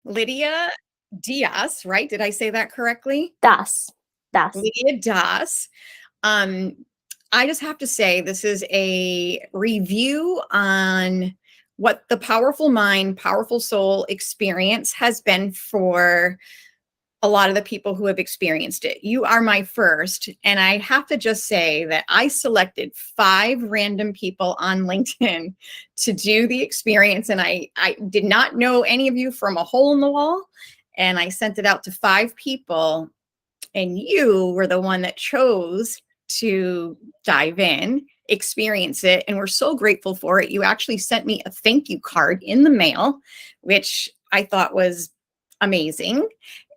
Lydia Diaz, right? Did I say that correctly? Das. Das. Lydia Das. Um, I just have to say, this is a review on what the powerful mind, powerful soul experience has been for a lot of the people who have experienced it. You are my first. And I have to just say that I selected 5 random people on LinkedIn to do the experience. And I did not know any of you from a hole in the wall. And I sent it out to 5 people. And you were the one that chose to dive in, experience it. And we're so grateful for it. You actually sent me a thank you card in the mail, which I thought was amazing.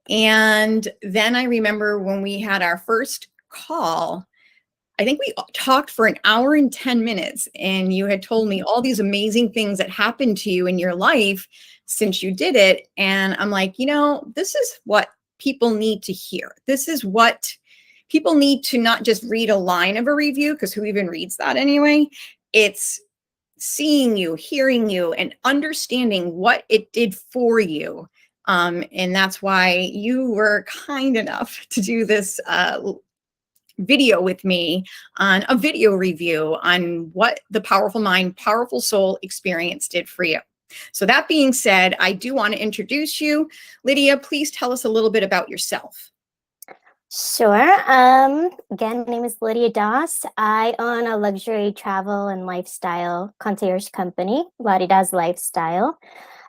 And then I remember when we had our first call, I think we talked for an hour and 10 minutes, and you had told me all these amazing things that happened to you in your life since you did it. And I'm like, this is what people need to hear. This is what people need to not just read a line of a review, because who even reads that anyway? It's seeing you, hearing you, and understanding what it did for you. And that's why you were kind enough to do this video with me on a video review on what the powerful mind, powerful soul experience did for you. So that being said, I do want to introduce you. Lydia, please tell us a little bit about yourself. Sure. Again, my name is Lydia Das. I own a luxury travel and lifestyle concierge company, Lydia's Lifestyle.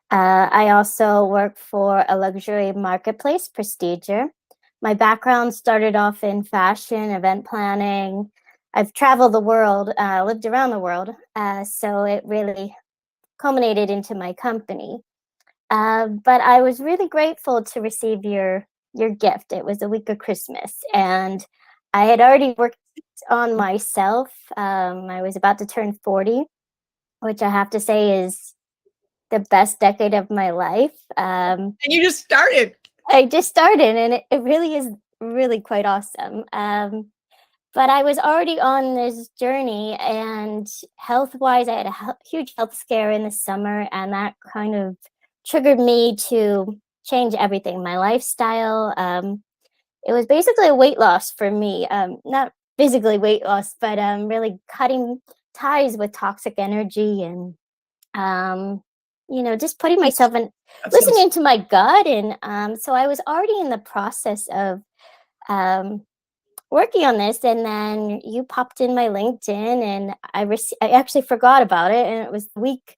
I also work for a luxury marketplace, Prestiger. My background started off in fashion, event planning. I've traveled the world, lived around the world, so it really culminated into my company. But I was really grateful to receive your gift. It was the week of Christmas, and I had already worked on myself. I was about to turn 40, which I have to say is the best decade of my life. And you just started. I just started, and it really is really quite awesome. But I was already on this journey, and health-wise, I had a huge health scare in the summer, and that kind of triggered me to change everything. My lifestyle. It was basically a weight loss for me. Not physically weight loss, but really cutting ties with toxic energy and just putting myself in, listening to my gut. And so I was already in the process of working on this. And then you popped in my LinkedIn, and I actually forgot about it. And it was the week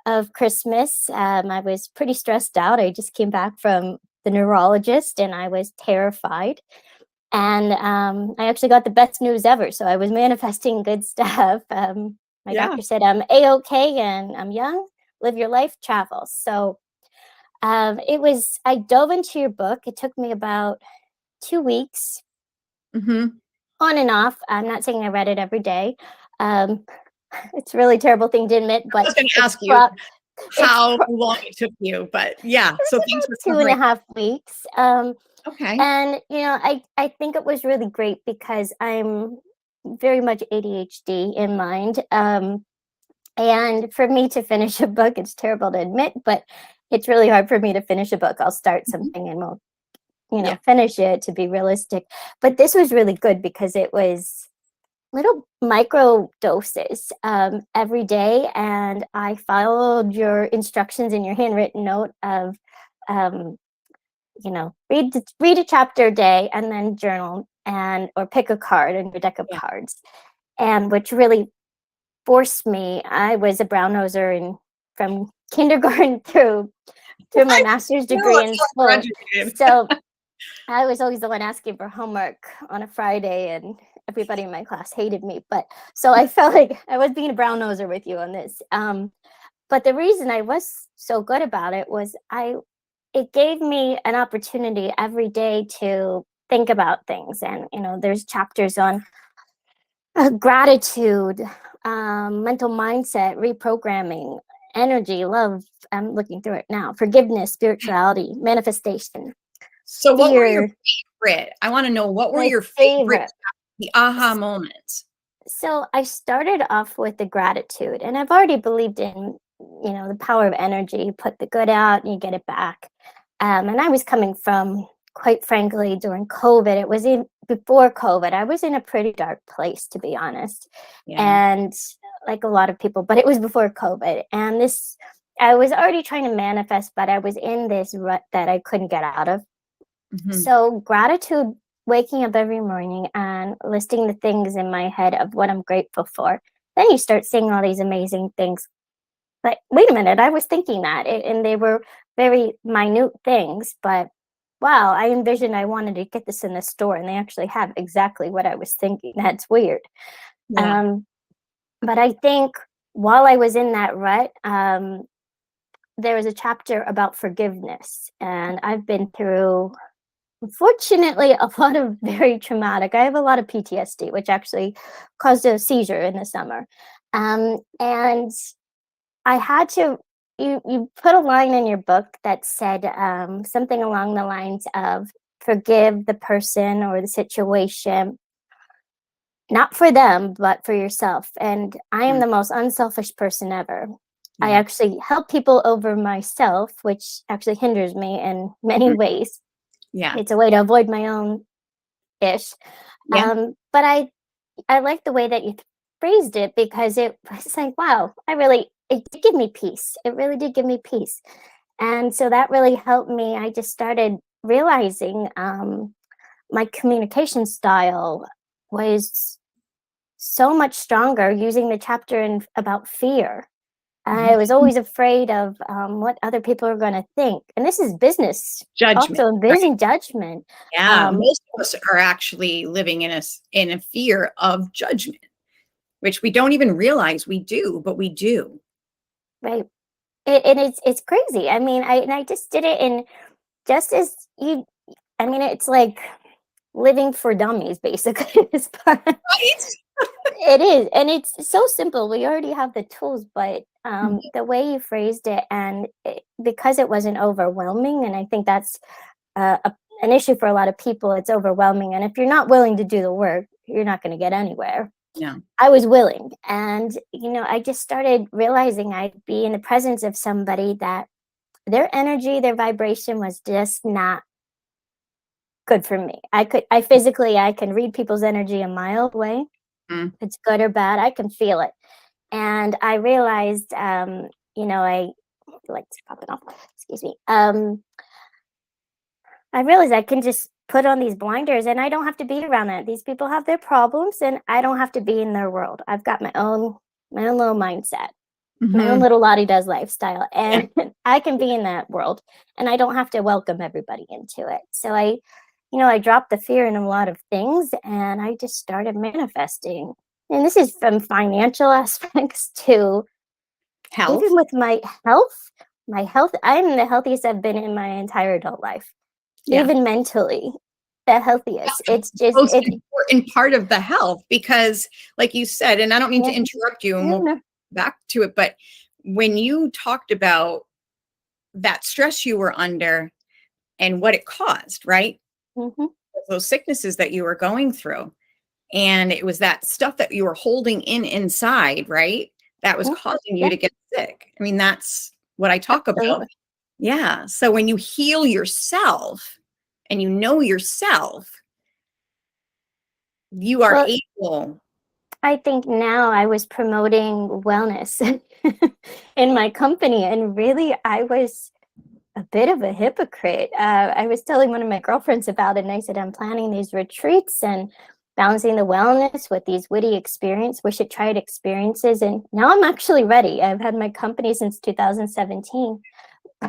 of Christmas. I was pretty stressed out. I just came back from the neurologist, and I was terrified. And I actually got the best news ever. So I was manifesting good stuff. My doctor said I'm A-okay, and I'm young. Live your life, travel. So I dove into your book. It took me about 2 weeks, on and off. I'm not saying I read it every day. It's a really terrible thing to admit, but I was going to ask you how long it took you, but yeah. So thanks for 2.5 weeks. Okay. And I think it was really great because I'm very much ADHD in mind. And for me to finish a book, it's terrible to admit, but it's really hard for me to finish a book. I'll start something and we'll, finish it, to be realistic. But this was really good because it was little micro doses every day. And I followed your instructions in your handwritten note of, read a chapter a day and then journal or pick a card in your deck of cards. And which really forced me. I was a brown noser from kindergarten through my master's degree in school. So I was always the one asking for homework on a Friday, and everybody in my class hated me. But so I felt like I was being a brown noser with you on this. But the reason I was so good about it was it gave me an opportunity every day to think about things. And, there's chapters on gratitude, mental mindset, reprogramming, energy, love. I'm looking through it now. Forgiveness, spirituality, manifestation. So what were your favorite? I want to know, what were your favorite, the aha moments? So I started off with the gratitude, and I've already believed in, the power of energy. You put the good out and you get it back. And I was coming from, quite frankly, during COVID. It was before COVID. I was in a pretty dark place, to be honest. Yeah. And like a lot of people, but it was before COVID. And I was already trying to manifest, but I was in this rut that I couldn't get out of. So gratitude, waking up every morning and listing the things in my head of what I'm grateful for. Then you start seeing all these amazing things. Like, wait a minute, I was thinking that. And they were very minute things, but wow, I envisioned I wanted to get this in the store and they actually have exactly what I was thinking. That's weird. Yeah. But I think while I was in that rut, there was a chapter about forgiveness. And I've been through, unfortunately, a lot of very traumatic. I have a lot of PTSD, which actually caused a seizure in the summer. And I had to, you put a line in your book that said something along the lines of forgive the person or the situation, not for them, but for yourself. And I am the most unselfish person ever. I actually help people over myself, which actually hinders me in many ways. Yeah. It's a way to avoid my own ish. Yeah. But I like the way that you phrased it, because it was like, wow, it did give me peace. It really did give me peace. And so that really helped me. I just started realizing my communication style was so much stronger using the chapter about fear. I was always afraid of what other people are going to think. And this is business. Judgment. Also, business judgment. Yeah. Most of us are actually living in a fear of judgment, which we don't even realize we do, but we do. Right. And it's crazy. I mean, I just did it in just as you, I mean, it's like living for dummies, basically. Right? It is. And it's so simple. We already have the tools, but the way you phrased it, and because it wasn't overwhelming, and I think that's an issue for a lot of people, it's overwhelming. And if you're not willing to do the work, you're not going to get anywhere. Yeah. I was willing. And, I just started realizing I'd be in the presence of somebody that their energy, their vibration was just not good for me. I can read people's energy a mile away. If it's good or bad, I can feel it. And I realized, I like to pop it off. Excuse me. I realized I can just put on these blinders and I don't have to be around that. These people have their problems and I don't have to be in their world. I've got my own little mindset, my own little Lottie Does lifestyle, and I can be in that world and I don't have to welcome everybody into it. So I dropped the fear in a lot of things and I just started manifesting. And this is from financial aspects to Health. even with my health. I'm the healthiest I've been in my entire adult life. Yeah. Even mentally, the healthiest. That's the most important part of the health, because like you said, and I don't mean to interrupt you and we'll go back to it, but when you talked about that stress you were under and what it caused, right? Those sicknesses that you were going through, and it was that stuff that you were holding inside, right? That was causing you to get sick. I mean, that's what I talk about. Yeah. So when you heal yourself and you know yourself, you are able. I think now I was promoting wellness in my company, and really I was a bit of a hypocrite. I was telling one of my girlfriends about it, and I said, I'm planning these retreats and balancing the wellness with these witty we should try it experiences. And now I'm actually ready. I've had my company since 2017,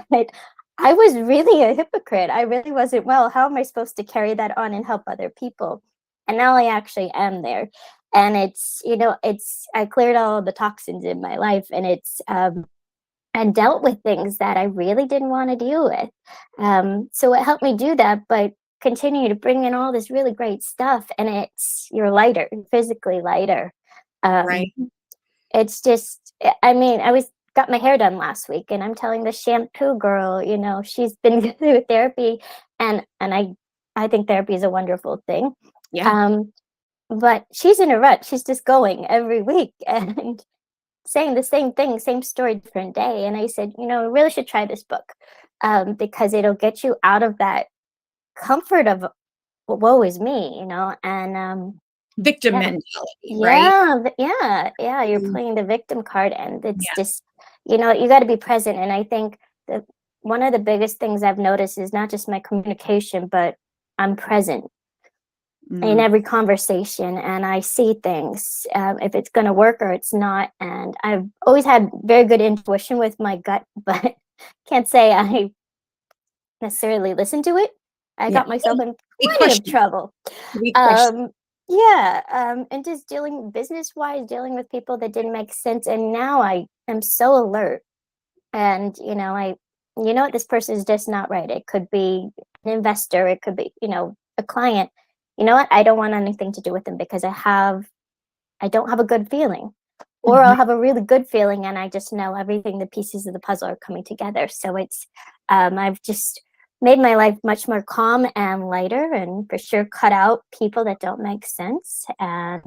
but I was really a hypocrite. I really wasn't. Well, how am I supposed to carry that on and help other people? And now I actually am there. And I cleared all the toxins in my life, and and dealt with things that I really didn't want to deal with. So it helped me do that, but continue to bring in all this really great stuff. And you're lighter, physically lighter. Right. It's just, I mean, got my hair done last week, and I'm telling the shampoo girl, she's been through therapy, and I think therapy is a wonderful thing. Yeah. But she's in a rut. She's just going every week and saying the same thing, same story, different day. And I said, we really should try this book. because it'll get you out of that comfort of woe is me, and Victim yeah, mentality, right? yeah, you're Mm, playing the victim card, and it's yeah. just, you got to be present. And I think that one of the biggest things I've noticed is not just my communication, but I'm present in Mm. every conversation, and I see things, if it's going to work or it's not. And I've always had very good intuition with my gut, but can't say I necessarily listen to it. I Yeah. got myself in We plenty of question. trouble. We question. Um, yeah, and just dealing business wise, dealing with people that didn't make sense. And now I am so alert, and what, this person is just not right. It could be an investor, it could be, a client. You know what? I don't want anything to do with them because I don't have a good feeling. Or Mhm. I'll have a really good feeling and I just know everything, the pieces of the puzzle are coming together. So I've just made my life much more calm and lighter, and for sure cut out people that don't make sense. And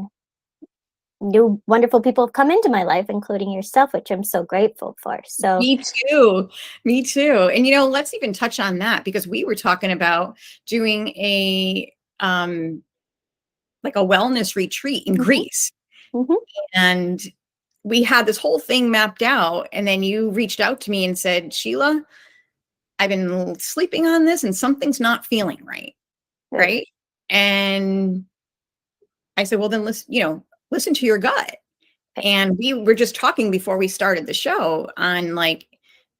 new wonderful people have come into my life, including yourself, which I'm so grateful for. So, Me too. Me too. And let's even touch on that because we were talking about doing a like a wellness retreat in mhm, Greece. mhm. And we had this whole thing mapped out. And then you reached out to me and said, Sheila, I've been sleeping on this and something's not feeling right. Right, Right. And I said, well, then listen to your gut. right. And we were just talking before we started the show on like,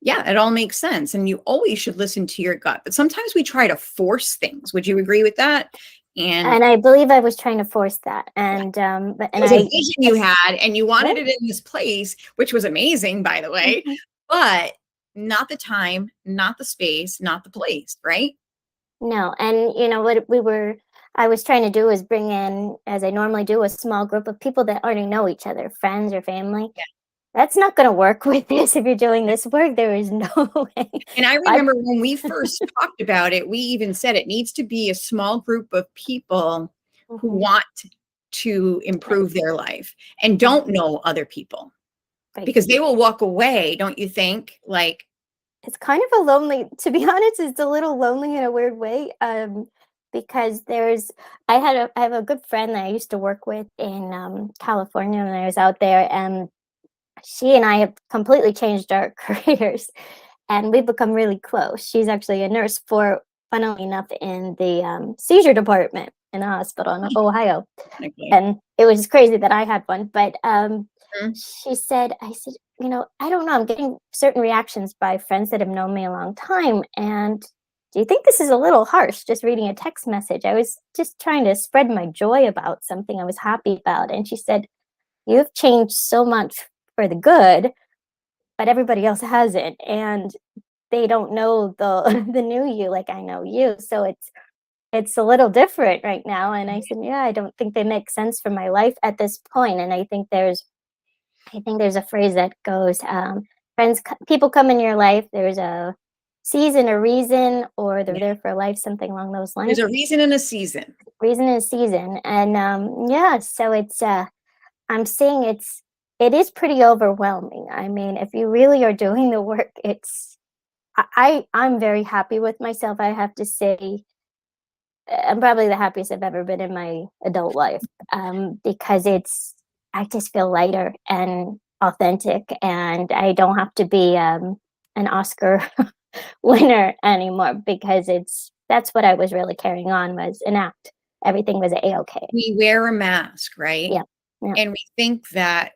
yeah, it all makes sense. And you always should listen to your gut. But sometimes we try to force things. Would you agree with that? And And I believe I was trying to force that. yeah, And it was a vision you had and you wanted right. it in this place, which was amazing, by the way, Mhm. but not the time, not the space, not the place, right? No, and what I was trying to do was bring in, as I normally do, a small group of people that already know each other, friends or family. Yeah. That's not going to work with this. If you're doing this work, there is no way. And I I, remember when we first talked about it, we even said it needs to be a small group of people who Mhm, want to right, improve their life and right, don't know other people right. because they will walk away, don't you think? Like, It's kind of a lonely, to be honest, it's a little lonely in a weird way. Because I have a good friend that I used to work with in California when I was out there, and she and I have completely changed our careers, and we've become really close. She's actually a nurse for, funnily enough, in the seizure department in a hospital in Ohio. technically. And it was crazy that I had one. But Mhm. she said, I said, I don't know. I'm getting certain reactions by friends that have known me a long time. And do you think this is a little harsh, just reading a text message? I was just trying to spread my joy about something I was happy about. And she said, you've changed so much for the good, but everybody else hasn't. And they don't know the the new you like I know you. So it's a little different right now. And I said, yeah, I don't think they make sense for my life at this point. And I think there's a phrase that goes, people come in your life, there's a season, a reason, or they're Yeah. there for life, something along those There's lines. a reason and a season. Reason and season. And yeah, so I'm seeing it is pretty overwhelming. I mean, if you really are doing the work, I'm very happy with myself. I have to say, I'm probably the happiest I've ever been in my adult life, because I just feel lighter and authentic, and I don't have to be an Oscar winner anymore, because that's what I was really carrying on, was an act. Everything was a-okay. We wear a mask, right? Yeah, yeah. And we think that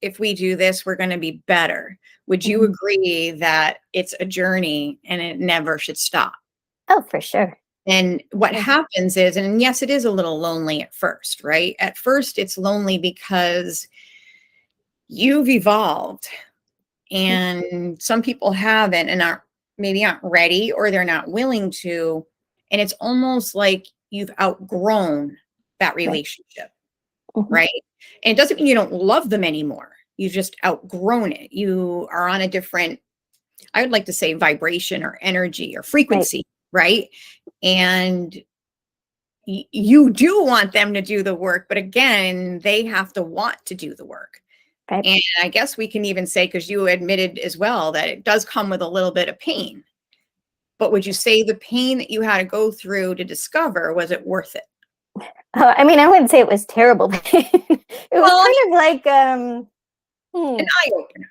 if we do this, we're going to be better. Would you Mhm. agree that it's a journey and it never should stop? Oh, for sure. And what Yeah, happens is, and yes, it is a little lonely at first, right? At first, it's lonely because you've evolved mm, and some people haven't and aren't ready or they're not willing to. And it's almost like you've outgrown that right. relationship, Mhm. right? And it doesn't mean you don't love them anymore. You've just outgrown it. You are on a different, I would like to say, vibration or energy or Right, frequency, right? And you do want them to do the work, but again, they have to want to do the work. right. And I guess we can even say, because you admitted as well, that it does come with a little bit of pain. but would you say the pain that you had to go through to discover, was it worth it? I mean, I wouldn't say it was terrible pain. It was Well, kind of like an eye opener.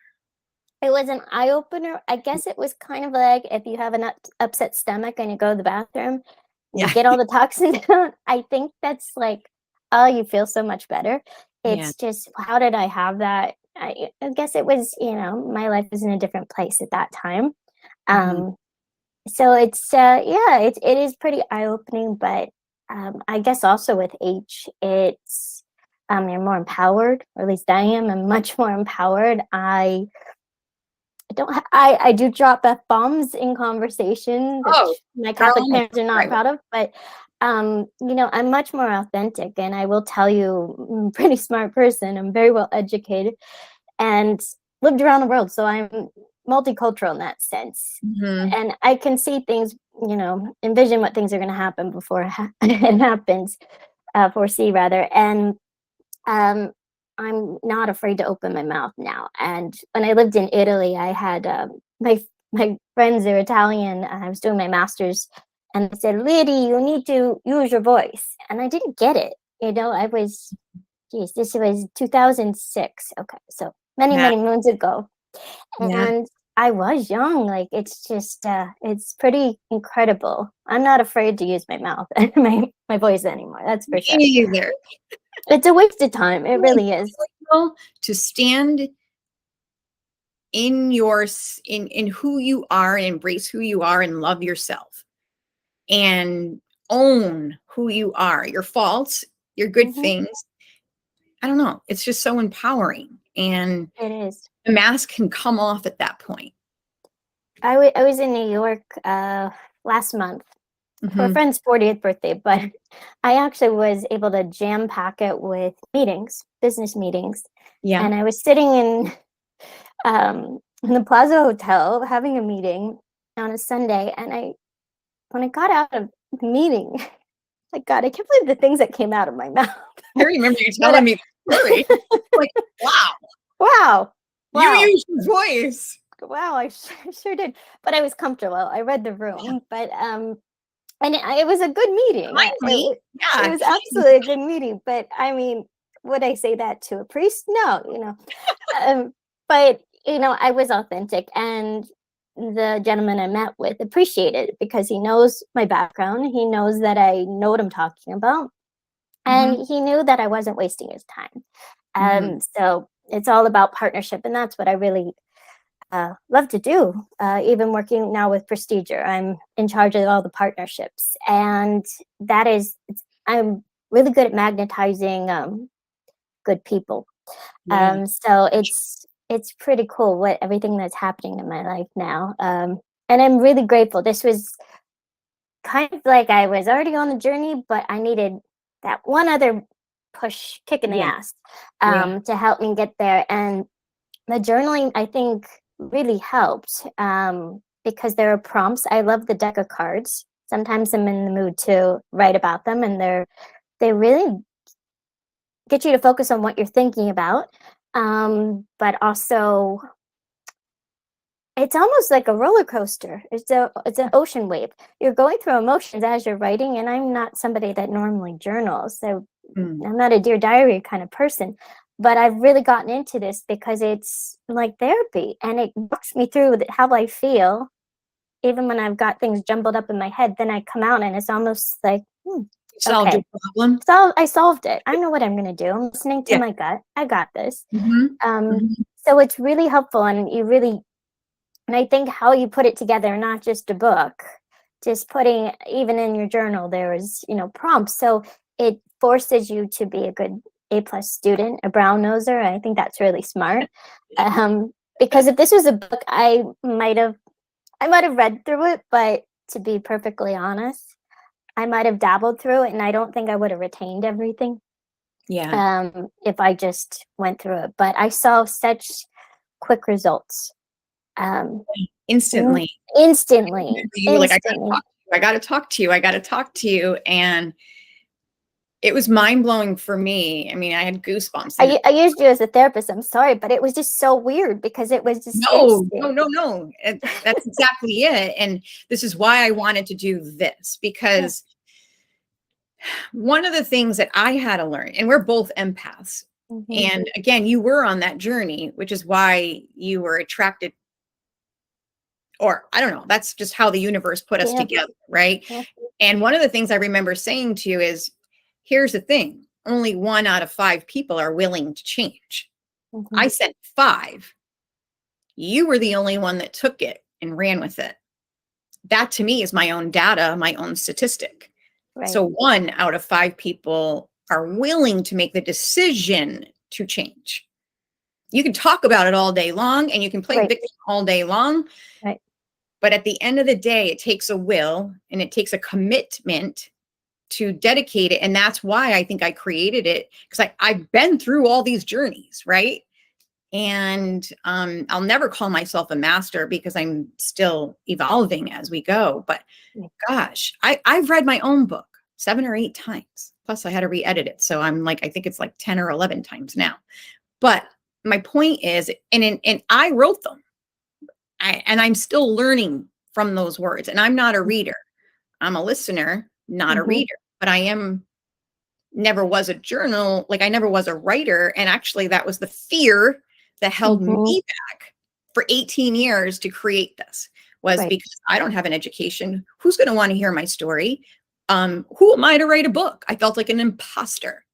it was an eye opener. I guess it was kind of like if you have an upset stomach and you go to the bathroom, you Yeah. get all the toxins out. I think that's like, oh, you feel so much better. Yeah. It's just, how did I have that? I guess it was, my life was in a different place at that time. So it's, yeah, it is pretty eye opening, but I guess also with age, it's, you're more empowered, or at least I am. I'm much more empowered. I do drop F-bombs in conversation, which my Catholic parents are not proud of, but I'm much more authentic, and I will tell you, I'm a pretty smart person. I'm very well educated and lived around the world, so I'm multicultural in that sense. And I can see things, envision what things are going to happen before it happens, foresee rather. And I'm not afraid to open my mouth now. And when I lived in Italy, I had my friends, they're Italian. I was doing my master's, and they said, "Lydia, you need to use your voice." And I didn't get it. This was 2006. Okay, so many moons ago. And I was young. Like, it's just, it's pretty incredible. I'm not afraid to use my mouth and my voice anymore. That's for sure. Me either. It's a waste of time. It really is. To stand in in who you are, and embrace who you are, and love yourself, and own who you are, your faults, your good things. I don't know. It's just so empowering, and it is. The mask can come off at that point. I was in New York last month for a friend's 40th birthday, but I actually was able to jam pack it with meetings, business meetings. Yeah. And I was sitting in the Plaza Hotel having a meeting on a Sunday, and when I got out of the meeting, like, God, I can't believe the things that came out of my mouth. I remember you telling me the story. Like, wow. You used your voice. Wow, I sure did. But I was comfortable. I read the room, but and it was a good meeting. It was absolutely a good meeting. But I mean, would I say that to a priest? No, but I was authentic, and the gentleman I met with appreciated it because he knows my background. He knows that I know what I'm talking about, and he knew that I wasn't wasting his time. So it's all about partnership, and that's what I really love to do. Even working now with Prestigor, I'm in charge of all the partnerships, and I'm really good at magnetizing good people. So it's pretty cool everything that's happening in my life now, and I'm really grateful. This was kind of like I was already on the journey, but I needed that one other kick in the ass to help me get there. And the journaling, I think, really helped because there are prompts. I love the deck of cards. Sometimes I'm in the mood to write about them, and they really get you to focus on what you're thinking about. But also, it's almost like a roller coaster. It's an ocean wave. You're going through emotions as you're writing, and I'm not somebody that normally journals, so I'm not a Dear Diary kind of person. But I've really gotten into this because it's like therapy, and it walks me through how I feel. Even when I've got things jumbled up in my head, then I come out and it's almost like, solved your problem. So I solved it. I know what I'm going to do. I'm listening to my gut. I got this. So it's really helpful, and and I think how you put it together, not just a book, just putting, even in your journal, there is, prompts. So it forces you to be a good A+ student, a brown noser. I think that's really smart. Because if this was a book, I might have read through it, but to be perfectly honest, I might have dabbled through it, and I don't think I would have retained everything. If I just went through it. But I saw such quick results. Instantly. You were like, I gotta talk to you. And It was mind-blowing for me. I mean, I had goosebumps. I used you as a therapist. I'm sorry, but it was just so weird because it was just No, instant. no. That's exactly it. And this is why I wanted to do this, because one of the things that I had to learn, and we're both empaths. And again, you were on that journey, which is why you were attracted, or I don't know, that's just how the universe put us together, right? Yeah. And one of the things I remember saying to you is, here's the thing, only 1 out of 5 people are willing to change. I said 5. You were the only one that took it and ran with it. That to me is my own data, my own statistic. Right. So 1 out of 5 people are willing to make the decision to change. You can talk about it all day long and you can play victim all day long. Right. But at the end of the day, it takes a will and it takes a commitment to dedicate it. And that's why I think I created it, because I've been through all these journeys, right? And I'll never call myself a master because I'm still evolving as we go. But gosh, I've read my own book 7 or 8 times. Plus I had to re-edit it. So I'm like, I think it's like 10 or 11 times now. But my point is, and I wrote them. And I'm still learning from those words. And I'm not a reader. I'm a listener, not a reader. But I never was a journal. Like I never was a writer. And actually that was the fear that held me back for 18 years to create this, was because I don't have an education. Who's going to want to hear my story? Who am I to write a book? I felt like an imposter,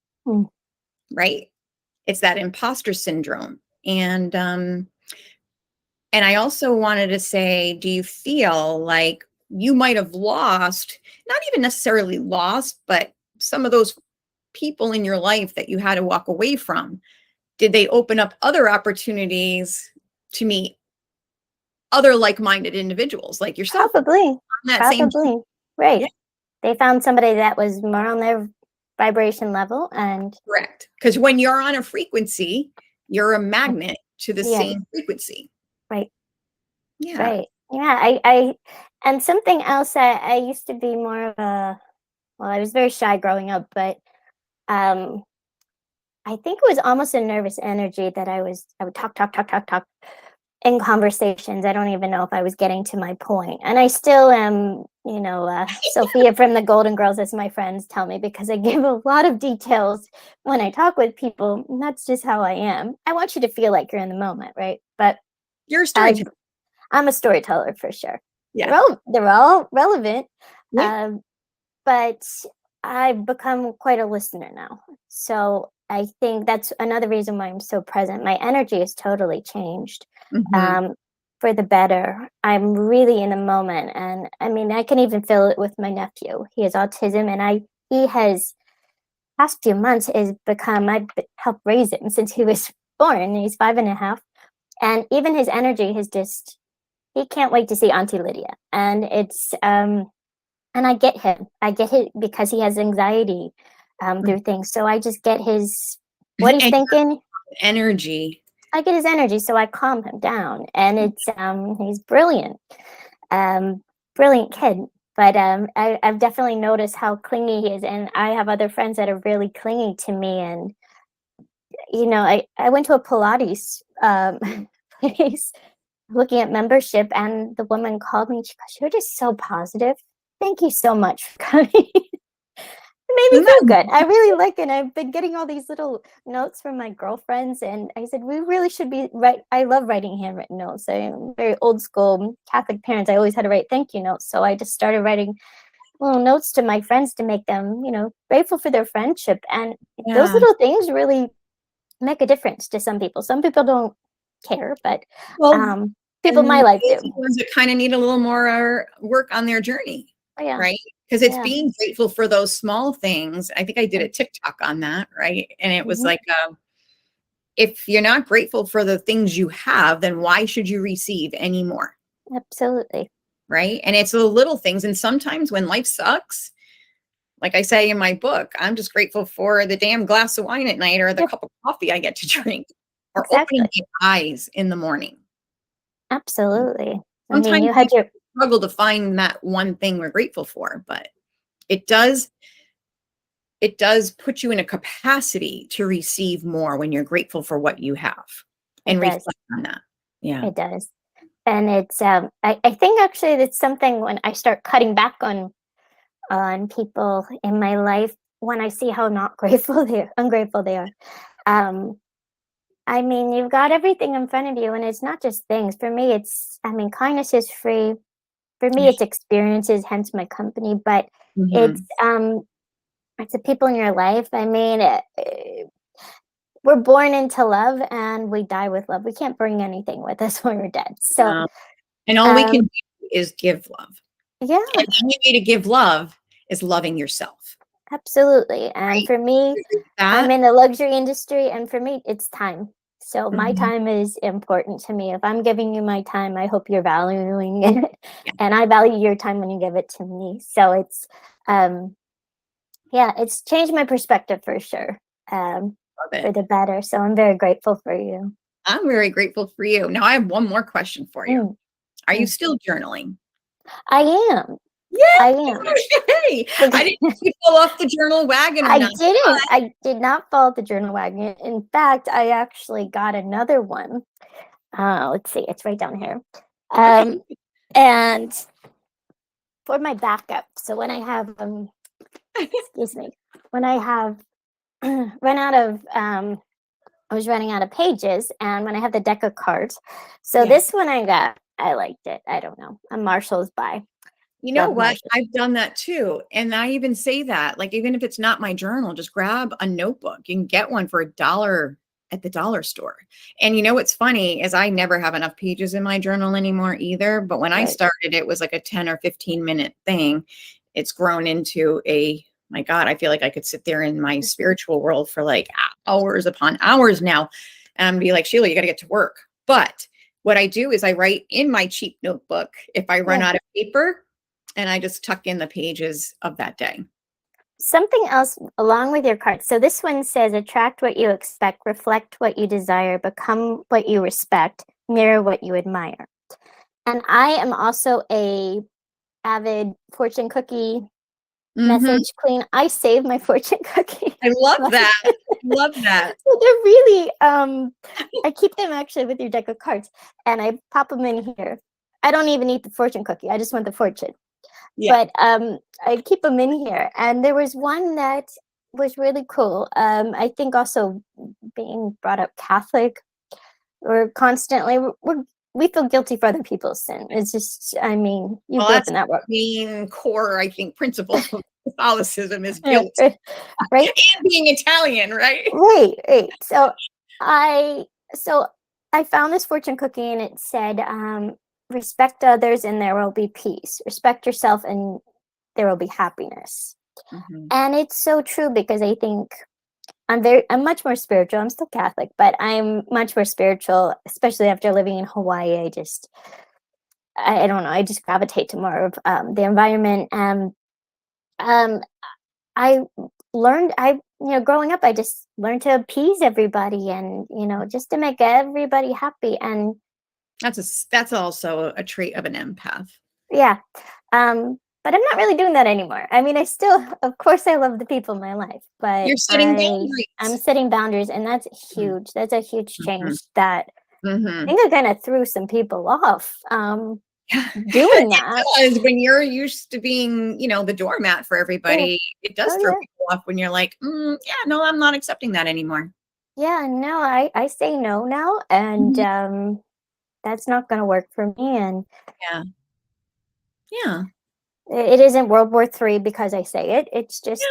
right? It's that imposter syndrome. And I also wanted to say, do you feel like you might have lost, not even necessarily lost, but some of those people in your life that you had to walk away from? Did they open up other opportunities to meet other like-minded individuals like yourself? Probably. Same right. Yeah. They found somebody that was more on their vibration level. And correct. Because when you're on a frequency, you're a magnet to the same frequency. Right. Yeah. Right. Yeah. I and something else, I used to be more of I was very shy growing up, but I think it was almost a nervous energy that I would talk in conversations. I don't even know if I was getting to my point. And I still am, Sophia from the Golden Girls, as my friends tell me, because I give a lot of details when I talk with people. And that's just how I am. I want you to feel like you're in the moment, right? But you're a storyteller. I'm a storyteller for sure. Yeah. They're all relevant. Yeah. But I've become quite a listener now. So I think that's another reason why I'm so present. My energy has totally changed for the better. I'm really in the moment. And I mean, I can even feel it with my nephew. He has autism, and he has, past few months, I've helped raise him since he was born. He's 5.5. And even his energy has he can't wait to see Auntie Lydia. And it's, and I get him. I get it because he has anxiety through things. So I just get what he's thinking. Energy. I get his energy, so I calm him down. And it's he's brilliant. Brilliant kid. But I've definitely noticed how clingy he is. And I have other friends that are really clingy to me. And, I went to a Pilates place looking at membership, and the woman called me and she goes, "You're just so positive. Thank you so much for coming." It made me feel good. I really like it. I've been getting all these little notes from my girlfriends, and I said, we really should be I love writing handwritten notes. I'm very old school Catholic parents. I always had to write thank you notes. So I just started writing little notes to my friends to make them, grateful for their friendship. And those little things really make a difference to some people. Some people don't care, but people in my life do. Ones that kind of need a little more work on their journey, right? Because it's being grateful for those small things. I think I did a TikTok on that, right? And it was like, if you're not grateful for the things you have, then why should you receive any more? Absolutely. Right? And it's the little things. And sometimes when life sucks, like I say in my book, I'm just grateful for the damn glass of wine at night, or the cup of coffee I get to drink, or opening my eyes in the morning. Absolutely. Sometimes you struggle to find that one thing we're grateful for, but it does it does put you in a capacity to receive more when you're grateful for what you have and reflect on that. Yeah. It does. And it's I think actually that's something when I start cutting back on people in my life, when I see how not ungrateful they are. I mean, you've got everything in front of you, and it's not just things. For me, kindness is free. For me, it's experiences, hence my company, but it's the people in your life. I mean, we're born into love and we die with love. We can't bring anything with us when we're dead. So, and all we can do is give love. Yeah. And the only way to give love is loving yourself. Absolutely. And for me, I'm in the luxury industry, and for me, it's time. So my time is important to me. If I'm giving you my time, I hope you're valuing it. And I value your time when you give it to me. So it's, it's changed my perspective for sure, for the better. So I'm very grateful for you. I'm very grateful for you. Now I have one more question for you. Are you still journaling? I am. Yeah, I am. Okay. I didn't fall off the journal wagon. I did not fall off the journal wagon. In fact, I actually got another one. Let's see, it's right down here. And for my backup, so when I have excuse me, when I have run out of I was running out of pages, and when I have the deck of cards, so this one I liked it. I don't know, a Marshall's by. You know what? I've done that too. And I even say that, like, even if it's not my journal, just grab a notebook. You can get one for $1 at the dollar store. And you know, what's funny is I never have enough pages in my journal anymore either. But when I started, it was like a 10 or 15 minute thing. It's grown into my God, I feel like I could sit there in my spiritual world for like hours upon hours now and be like, Sheila, you got to get to work. But what I do is I write in my cheap notebook if I run out of paper, and I just tuck in the pages of that day. Something else along with your cards. So this one says, attract what you expect, reflect what you desire, become what you respect, mirror what you admire. And I am also a avid fortune cookie message queen. I save my fortune cookie. I love that. Love that. So they're really, I keep them actually with your deck of cards, and I pop them in here. I don't even eat the fortune cookie. I just want the fortune. Yeah. But I keep them in here. And there was one that was really cool. I think also being brought up Catholic, we're constantly, we feel guilty for other people's sin. It's just, I mean, you grew up in that world. Main core, I think, principle of Catholicism is guilt. Right? And being Italian, right? Right. So I found this fortune cookie, and it said, respect others and there will be peace. Respect yourself and there will be happiness. And it's so true, because I think I'm much more spiritual. I'm still Catholic, but I'm much more spiritual, especially after living in Hawaii. I don't know. I just gravitate to more of the environment. And I learned, growing up, I just learned to appease everybody and, just to make everybody happy. And that's also a trait of an empath. Yeah. But I'm not really doing that anymore. I mean, of course, I love the people in my life, but you're setting boundaries. I'm setting boundaries, and that's huge. That's a huge change that I think I kind of threw some people off doing that. Because when you're used to being, the doormat for everybody, it does throw people off when you're like, no, I'm not accepting that anymore. Yeah, no, I say no now, and that's not going to work for me. And yeah. It isn't World War III because I say it. It's just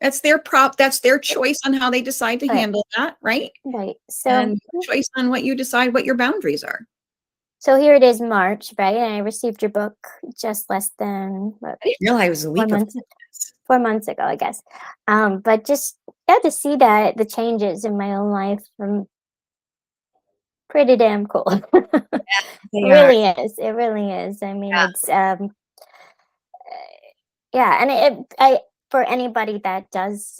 that's their that's their choice on how they decide to handle that, right? Right. So and choice on what you decide what your boundaries are. So here it is, March, right? And I received your book just less than I didn't realize it was a week 4 months ago, I guess. But just to see that the changes in my own life from pretty damn cool. It really is. It really is. I mean, it's and I for anybody that does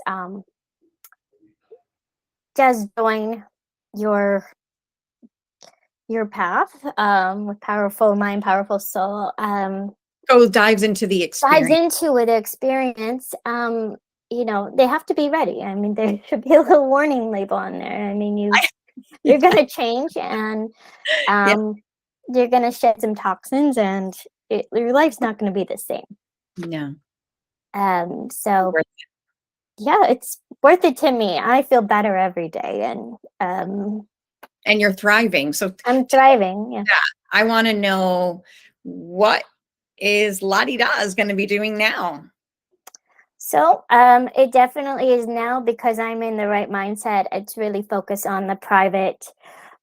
join your path with Powerful Mind, Powerful Soul, dives into the experience. The experience. you know, they have to be ready. I mean, there should be a little warning label on there. I mean, you're going to change, and Yeah. you're going to shed some toxins, and your life's not going to be the same. No. So Worth yeah, it's worth it to me. I feel better every day, and And you're thriving. So I'm thriving. Yeah. I want to know, what is La-di-da is going to be doing now? So it definitely is now, because I'm in the right mindset. It's really focused on the private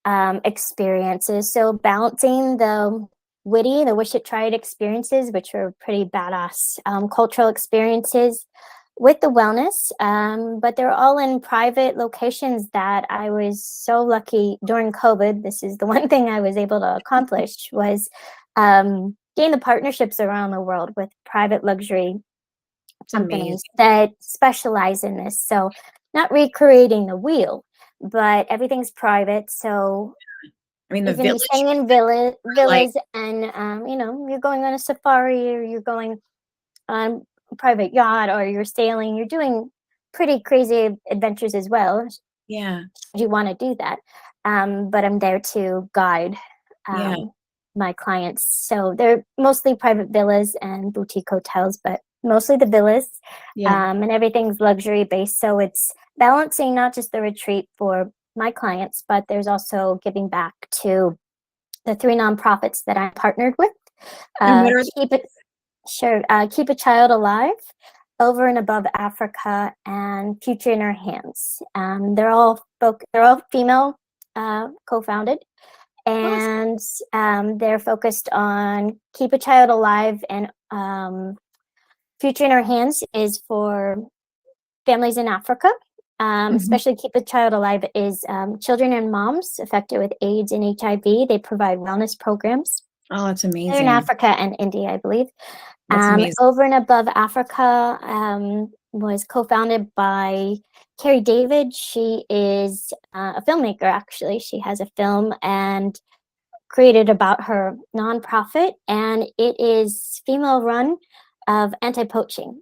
experiences. So balancing the witty, the wish it tried experiences, which are pretty badass cultural experiences, with the wellness. But they're all in private locations that I was so lucky during COVID. This is the one thing I was able to accomplish, was gain the partnerships around the world with private luxury It's companies amazing. that specialize in this. So not recreating the wheel, but everything's private. So I mean, you the can be village, staying in like, villas, and you know, you're going on a safari, or you're going on a private yacht, or you're sailing. You're doing pretty crazy adventures as well. yeah, You want to do that, but I'm there to guide yeah, my clients. So they're mostly private villas and boutique hotels, but mostly the villas, yeah. and everything's luxury based. So it's balancing not just the retreat for my clients, but there's also giving back to the 3 nonprofits that I'm partnered with. And what are Keep a Child Alive, Over and Above Africa, and Future in Our Hands. They're all female co-founded, awesome. and they're focused on Keep a Child Alive, and Future in Our Hands is for families in Africa. Especially Keep a Child Alive is children and moms affected with AIDS and HIV. They provide wellness programs. Oh, that's They're amazing. in Africa and India, I believe. That's amazing. Over and Above Africa was co-founded by Carrie David. She is a filmmaker, actually. She has a film and created about her nonprofit, and it is female run of anti-poaching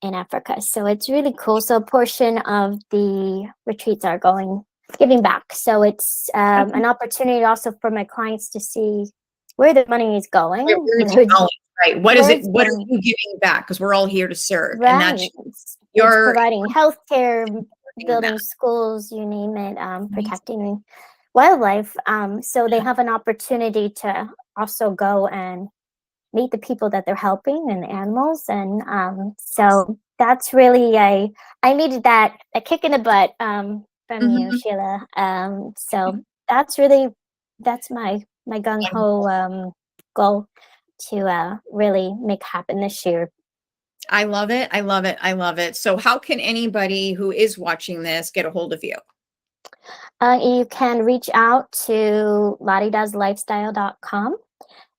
in Africa. So it's really cool. So a portion of the retreats are giving back. So it's an opportunity also for my clients to see where the money is going. Where it's going, right? What is it? What are you giving back? Because we're all here to serve, and that's it's providing healthcare, building schools, you name it, protecting wildlife. So they have an opportunity to also go and meet the people that they're helping and the animals, and so that's really I needed a kick in the butt from you, Sheila. So that's my gung-ho goal to really make happen this year. I love it. I love it. I love it. So how can anybody who is watching this get a hold of you? You can reach out to ladidaslifestyle.com.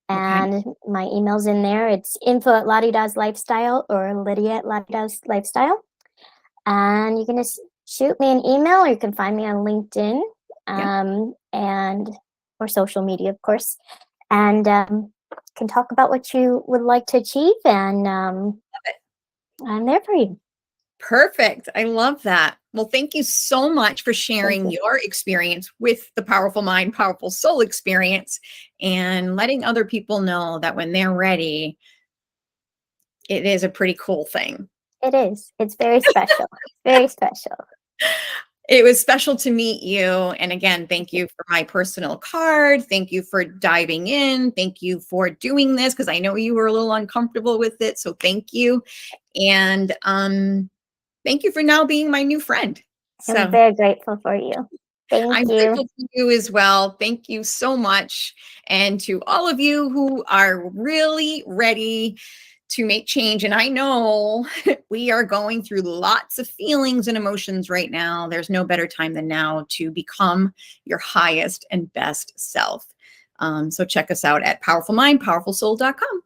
And my email's in there. It's info@ladidaslifestyle or Lydia@ladidaslifestyle. And you can just shoot me an email, or you can find me on LinkedIn, and or social media, of course. And can talk about what you would like to achieve, and I'm there for you. Perfect. I love that. Well, thank you so much for sharing your experience with the Powerful Mind, Powerful Soul experience, and letting other people know that when they're ready, it is a pretty cool thing. It is. It's very special. Very special. It was special to meet you. And again, thank you for my personal card. Thank you for diving in. Thank you for doing this, because I know you were a little uncomfortable with it. So thank you. And thank you for now being my new friend. So I'm very grateful for you. I'm Thank you. grateful for you as well. Thank you so much. And to all of you who are really ready to make change. And I know we are going through lots of feelings and emotions right now. There's no better time than now to become your highest and best self. So check us out at powerfulmindpowerfulsoul.com.